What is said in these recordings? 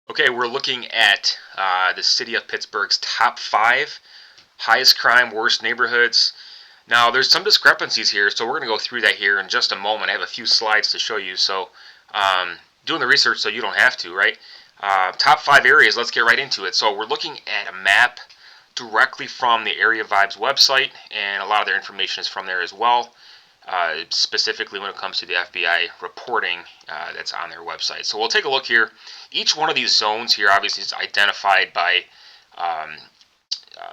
Okay, we're looking at the city of Pittsburgh's top 5 highest crime, worst neighborhoods. Now, there's some discrepancies here, so we're going to go through that here in just a moment. I have a few slides to show you, so doing the research so you don't have to, right? Top 5 areas, let's get right into it. So we're looking at a map directly from the Area Vibes website, and a lot of their information is from there as well. Specifically when it comes to the FBI reporting that's on their website. So we'll take a look here. Each one of these zones here obviously is identified by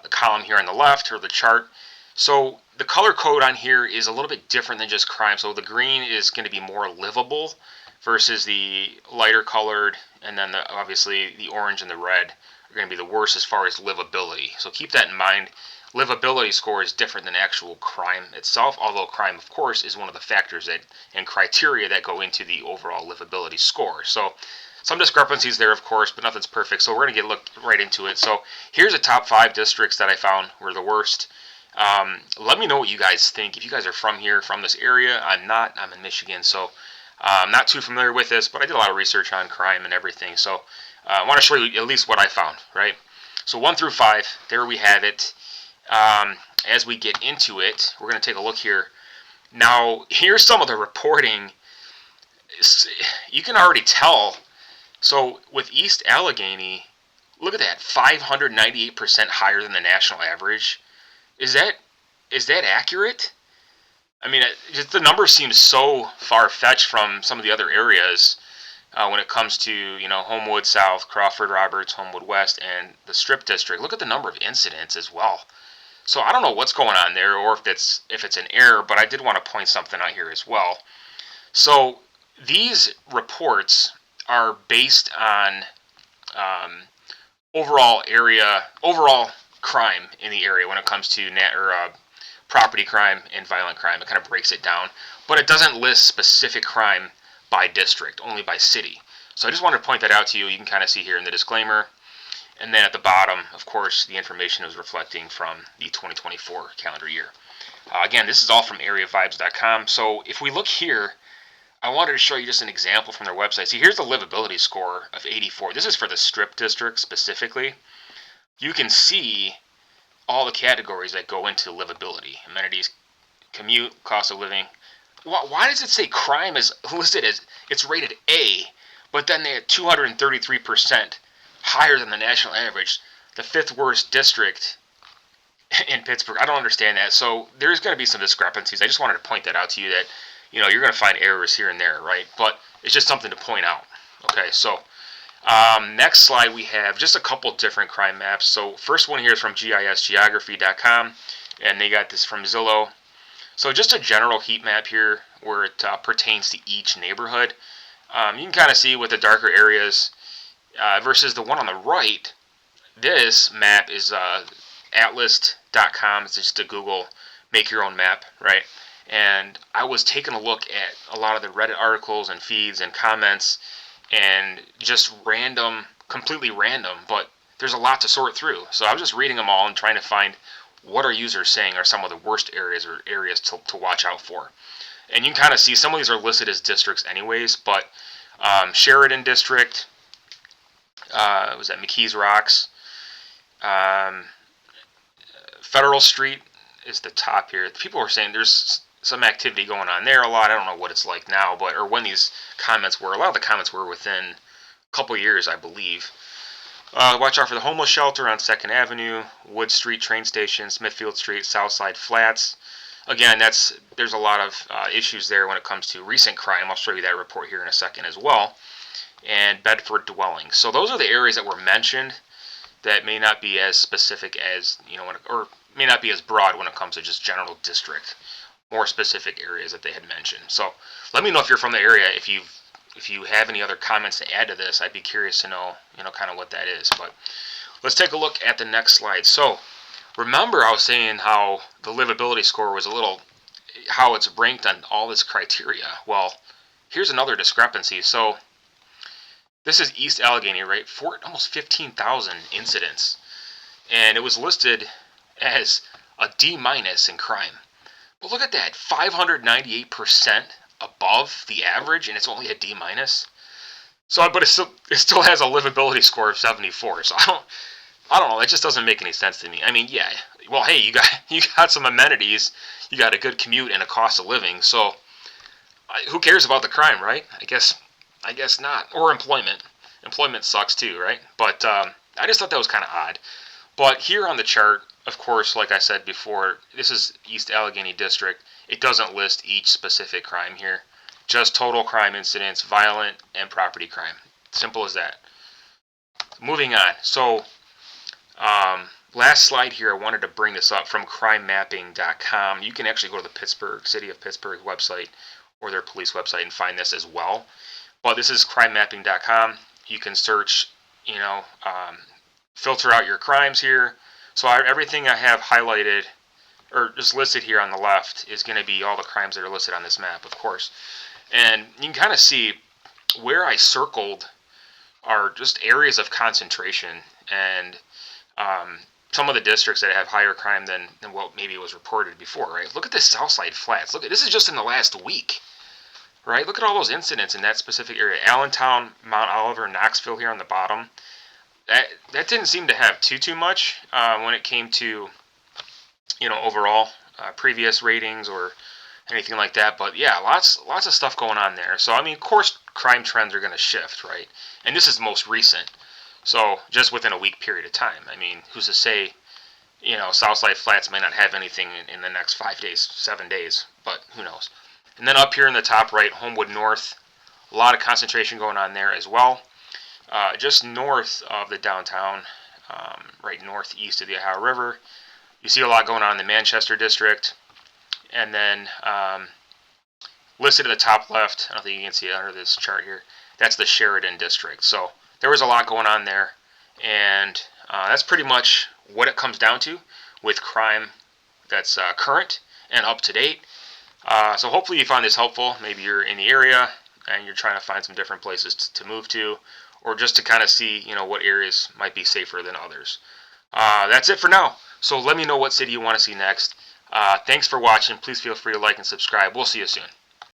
the column here on the left, or the chart. So the color code on here is a little bit different than just crime. So the green is going to be more livable versus the lighter colored, and then obviously the orange and the red are going to be the worst as far as livability. So keep that in mind. Livability score is different than actual crime itself, although crime, of course, is one of the factors that and criteria that go into the overall livability score. So some discrepancies there, of course, but nothing's perfect. So we're going to look right into it. So here's the top 5 districts that I found were the worst. Let me know what you guys think. If you guys are from here, from this area, I'm not. I'm in Michigan, so I'm not too familiar with this, but I did a lot of research on crime and everything. So I want to show you at least what I found, right? So 1 through 5, there we have it. As we get into it, we're going to take a look here. Now, here's some of the reporting. You can already tell. So with East Allegheny, look at that, 598% higher than the national average. Is that accurate? I mean, just the numbers seem so far-fetched from some of the other areas when it comes to, Homewood South, Crawford Roberts, Homewood West, and the Strip District. Look at the number of incidents as well. So I don't know what's going on there, or if it's an error, but I did want to point something out here as well. So these reports are based on overall crime in the area when it comes to property crime and violent crime. It kind of breaks it down, but it doesn't list specific crime by district, only by city. So I just wanted to point that out to you. You can kind of see here in the disclaimer. And then at the bottom, of course, the information is reflecting from the 2024 calendar year. Again, this is all from areavibes.com. So if we look here, I wanted to show you just an example from their website. See, here's the livability score of 84. This is for the Strip District specifically. You can see all the categories that go into livability. Amenities, commute, cost of living. Why does it say crime is listed as, it's rated A, but then they had 233% higher than the national average, the 5th worst district in Pittsburgh? I don't understand that. So there's going to be some discrepancies. I just wanted to point that out to you, that you're going to find errors here and there, right? But it's just something to point out. Okay, so next slide, we have just a couple different crime maps. So first one here is from GISgeography.com, and they got this from Zillow. So just a general heat map here where it pertains to each neighborhood. You can kind of see with the darker areas versus the one on the right. This map is atlas.com. It's just a Google make your own map, right? And I was taking a look at a lot of the Reddit articles and feeds and comments, and just completely random, but there's a lot to sort through. So I was just reading them all and trying to find what our users saying are some of the worst areas or areas to watch out for. And you can kind of see some of these are listed as districts anyways, but Sheridan District, was that McKees Rocks, Federal Street is the top here. People are saying there's some activity going on there a lot. I don't know what it's like now, or when these comments were. A lot of the comments were within a couple years, I believe. Watch out for the homeless shelter on 2nd Avenue, Wood Street train station, Smithfield Street, Southside Flats. Again, there's a lot of issues there when it comes to recent crime. I'll show you that report here in a second as well. And Bedford dwelling. So those are the areas that were mentioned that may not be as specific as, or may not be as broad when it comes to just general district. More specific areas that they had mentioned. So let me know if you're from the area. If you have any other comments to add to this, I'd be curious to know, kind of what that is. But let's take a look at the next slide. So remember, I was saying how the livability score was how it's ranked on all this criteria. Well, here's another discrepancy. So this is East Allegheny, right? Almost 15,000 incidents, and it was listed as a D- in crime. But look at that, 598% above the average, and it's only a D-. So, but it still has a livability score of 74. So I don't know. That just doesn't make any sense to me. I mean, yeah. Well, hey, you got some amenities, you got a good commute and a cost of living. So who cares about the crime, right? I guess not. Or employment. Employment sucks too, right? But I just thought that was kind of odd. But here on the chart, of course, like I said before, this is East Allegheny District. It doesn't list each specific crime here. Just total crime incidents, violent and property crime. Simple as that. Moving on. So, last slide here, I wanted to bring this up from crimemapping.com. You can actually go to the City of Pittsburgh website or their police website and find this as well. But this is crimemapping.com. You can search, filter out your crimes here. So everything I have highlighted or just listed here on the left is going to be all the crimes that are listed on this map, of course. And you can kind of see where I circled are just areas of concentration and some of the districts that have higher crime than what maybe was reported before, right? Look at the Southside Flats. Look at this is just in the last week, right? Look at all those incidents in that specific area. Allentown, Mount Oliver, Knoxville here on the bottom. That didn't seem to have too much when it came to overall previous ratings or anything like that. But yeah, lots of stuff going on there. So I mean, of course, crime trends are going to shift, right? And this is the most recent. So just within a week period of time. I mean, who's to say, Southside Flats may not have anything in the next 5 days, 7 days, but who knows. And then up here in the top right, Homewood North, a lot of concentration going on there as well. Just north of the downtown, right northeast of the Ohio River, you see a lot going on in the Manchester district. And then listed at the top left, I don't think you can see it under this chart here, that's the Sheridan district. So there was a lot going on there, and that's pretty much what it comes down to with crime that's current and up to date. So hopefully you found this helpful. Maybe you're in the area and you're trying to find some different places to move to, or just to kind of see what areas might be safer than others. That's it for now. So let me know what city you want to see next. Thanks for watching. Please feel free to like and subscribe. We'll see you soon.